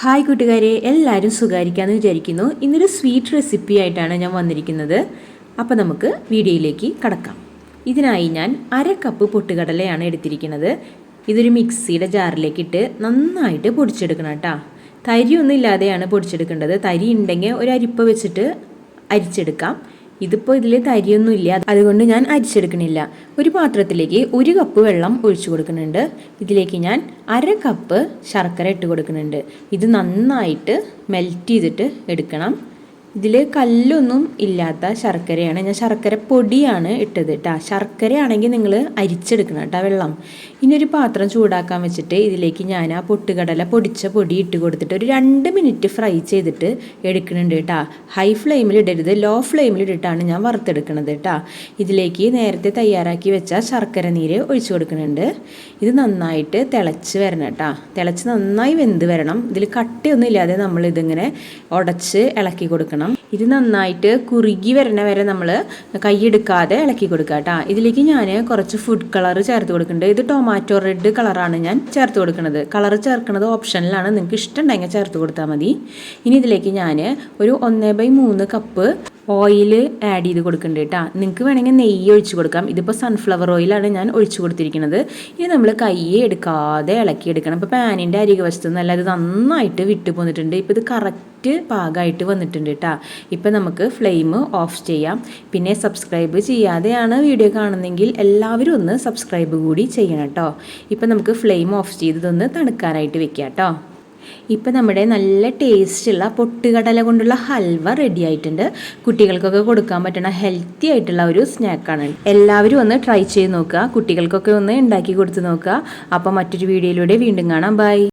Hi കൂട്ടുകാരെ, എല്ലാവരും സുഖമായിരിക്കാമെന്ന് വിചാരിക്കുന്നു. ഇന്നൊരു സ്വീറ്റ് റെസിപ്പി ആയിട്ടാണ് ഞാൻ വന്നിരിക്കുന്നത്. അപ്പോൾ നമുക്ക് വീഡിയോയിലേക്ക് കടക്കാം. ഇതിനായി ഞാൻ 1/2 കപ്പ് പൊട്ടുകടലയാണ് എടുത്തിരിക്കുന്നത്. ഇതൊരു മിക്സിയുടെ ജാറിലേക്കിട്ട് നന്നായിട്ട് പൊടിച്ചെടുക്കണം കേട്ടോ. തരിയൊന്നും ഇല്ലാതെയാണ് പൊടിച്ചെടുക്കേണ്ടത്. തരി ഉണ്ടെങ്കിൽ ഒരു അരിപ്പ വെച്ചിട്ട് അരിച്ചെടുക്കാം. ഇതിപ്പോൾ ഇതിൽ തരിയൊന്നും ഇല്ല, അതുകൊണ്ട് ഞാൻ അരിച്ചെടുക്കണില്ല. ഒരു പാത്രത്തിലേക്ക് 1 കപ്പ് വെള്ളം ഒഴിച്ചു കൊടുക്കുന്നുണ്ട്. ഇതിലേക്ക് ഞാൻ 1/2 കപ്പ് ശർക്കര ഇട്ട് കൊടുക്കുന്നുണ്ട്. ഇത് നന്നായിട്ട് മെൽറ്റ് ചെയ്തിട്ട് എടുക്കണം. ഇതിൽ കല്ലൊന്നും ഇല്ലാത്ത ശർക്കരയാണ്, ഞാൻ ശർക്കര പൊടിയാണ് ഇട്ടത് കേട്ടോ. ശർക്കരയാണെങ്കിൽ നിങ്ങൾ അരിച്ചെടുക്കണം കേട്ടോ വെള്ളം. ഇനി ഒരു പാത്രം ചൂടാക്കാൻ വെച്ചിട്ട് ഇതിലേക്ക് ഞാൻ ആ പൊട്ടുകടല പൊടിച്ച പൊടി ഇട്ട് കൊടുത്തിട്ട് ഒരു 2 മിനിറ്റ് ഫ്രൈ ചെയ്തിട്ട് എടുക്കുന്നുണ്ട് കേട്ടോ. ഹൈ ഫ്ലെയിമിൽ ഇടരുത്, ലോ ഫ്ലെയിമിൽ ഇട്ടിട്ടാണ് ഞാൻ വറുത്തെടുക്കുന്നത് കേട്ടോ. ഇതിലേക്ക് നേരത്തെ തയ്യാറാക്കി വെച്ച ശർക്കര നീര് ഒഴിച്ചു കൊടുക്കുന്നുണ്ട്. ഇത് നന്നായിട്ട് തിളച്ച് വരണം കേട്ടോ. തിളച്ച് നന്നായി വെന്ത് വരണം. ഇതിൽ കട്ടിയൊന്നും ഇല്ലാതെ നമ്മൾ ഇതിങ്ങനെ ഉടച്ച് ഇളക്കി കൊടുക്കണം. ഇത് നന്നായിട്ട് കുറുകി വരണ വരെ നമ്മൾ കൈയെടുക്കാതെ ഇളക്കി കൊടുക്കുക കേട്ടോ. ഇതിലേക്ക് ഞാൻ കുറച്ച് ഫുഡ് കളർ ചേർത്ത് കൊടുക്കുന്നുണ്ട്. ഇത് ടൊമാറ്റോ റെഡ് കളറാണ് ഞാൻ ചേർത്ത് കൊടുക്കുന്നത്. കളർ ചേർക്കുന്നത് ഓപ്ഷനിലാണ്, നിങ്ങൾക്ക് ഇഷ്ടമുണ്ടെങ്കിൽ ചേർത്ത് കൊടുത്താൽ മതി. ഇനി ഇതിലേക്ക് ഞാൻ ഒരു 1/3 കപ്പ് ഓയിൽ ആഡ് ചെയ്ത് കൊടുക്കുന്നുണ്ട് കേട്ടോ. നിങ്ങൾക്ക് വേണമെങ്കിൽ നെയ്യ് ഒഴിച്ച് കൊടുക്കാം. ഇതിപ്പോൾ സൺഫ്ലവർ ഓയിലാണ് ഞാൻ ഒഴിച്ച് കൊടുത്തിരിക്കുന്നത്. ഇനി നമ്മൾ കയ്യെ എടുക്കാതെ ഇളക്കിയെടുക്കണം. ഇപ്പോൾ പാനിൻ്റെ അരികവശത്തു നിന്നല്ല, ഇത് നന്നായിട്ട് വിട്ടു പോന്നിട്ടുണ്ട്. ഇപ്പോൾ ഇത് കറക്റ്റ് പാകമായിട്ട് വന്നിട്ടുണ്ട് കേട്ടോ. ഇപ്പോൾ നമുക്ക് ഫ്ലെയിം ഓഫ് ചെയ്യാം. പിന്നെ സബ്സ്ക്രൈബ് ചെയ്യാതെയാണ് വീഡിയോ കാണുന്നതെങ്കിൽ എല്ലാവരും ഒന്ന് സബ്സ്ക്രൈബ് കൂടി ചെയ്യണം കേട്ടോ. ഇപ്പോൾ നമുക്ക് ഫ്ലെയിം ഓഫ് ചെയ്തതൊന്ന് തണുക്കാനായിട്ട് വെക്കാം കേട്ടോ. ഇപ്പം നമ്മുടെ നല്ല ടേസ്റ്റുള്ള പൊട്ടുകടല കൊണ്ടുള്ള ഹൽവ റെഡി ആയിട്ടുണ്ട്. കുട്ടികൾക്കൊക്കെ കൊടുക്കാൻ പറ്റുന്ന ഹെൽത്തി ആയിട്ടുള്ള ഒരു സ്നാക്കാണ്. എല്ലാവരും ഒന്ന് ട്രൈ ചെയ്ത് നോക്കുക. കുട്ടികൾക്കൊക്കെ ഒന്ന് ഉണ്ടാക്കി കൊടുത്ത് നോക്കുക. അപ്പോൾ മറ്റൊരു വീഡിയോയിലൂടെ വീണ്ടും കാണാം. ബൈ.